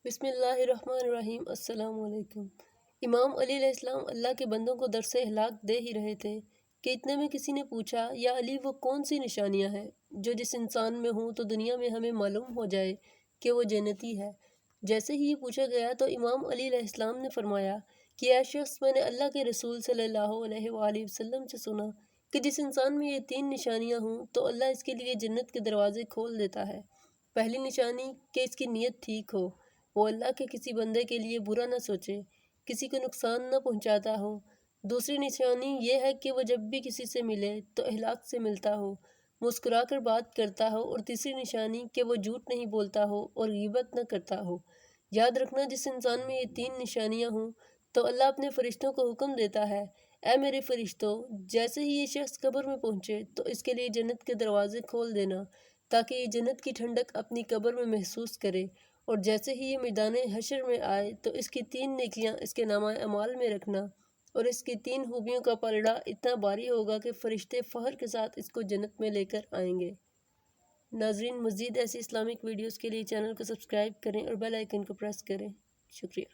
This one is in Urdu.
بسم اللہ الرحمن الرحیم۔ السلام علیکم۔ امام علی علیہ السلام اللہ کے بندوں کو درس ہلاک دے ہی رہے تھے کہ اتنے میں کسی نے پوچھا، یا علی وہ کون سی نشانیاں ہیں جو جس انسان میں ہوں تو دنیا میں ہمیں معلوم ہو جائے کہ وہ جنتی ہے؟ جیسے ہی یہ پوچھا گیا تو امام علی علیہ السلام نے فرمایا کہ اے شخص، میں نے اللہ کے رسول صلی اللہ علیہ وآلہ وسلم سے سنا کہ جس انسان میں یہ 3 نشانیاں ہوں تو اللہ اس کے لیے جنت کے دروازے کھول دیتا ہے۔ پہلی نشانی کہ اس کی نیت ٹھیک ہو، وہ اللہ کے کسی بندے کے لیے برا نہ سوچے، کسی کو نقصان نہ پہنچاتا ہو۔ دوسری نشانی یہ ہے کہ وہ جب بھی کسی سے ملے تو اخلاق سے ملتا ہو، مسکرا کر بات کرتا ہو۔ اور تیسری نشانی کہ وہ جھوٹ نہیں بولتا ہو اور غیبت نہ کرتا ہو۔ یاد رکھنا، جس انسان میں یہ 3 نشانیاں ہوں تو اللہ اپنے فرشتوں کو حکم دیتا ہے، اے میرے فرشتوں، جیسے ہی یہ شخص قبر میں پہنچے تو اس کے لیے جنت کے دروازے کھول دینا تاکہ یہ جنت کی ٹھنڈک اپنی قبر میں محسوس کرے، اور جیسے ہی یہ میدان حشر میں آئے تو اس کی 3 نیکیاں اس کے نامہ اعمال میں رکھنا، اور اس کی 3 خوبیوں کا پلڑا اتنا بھاری ہوگا کہ فرشتے فخر کے ساتھ اس کو جنت میں لے کر آئیں گے۔ ناظرین، مزید ایسی اسلامک ویڈیوز کے لیے چینل کو سبسکرائب کریں اور بیل آئیکن کو پریس کریں۔ شکریہ۔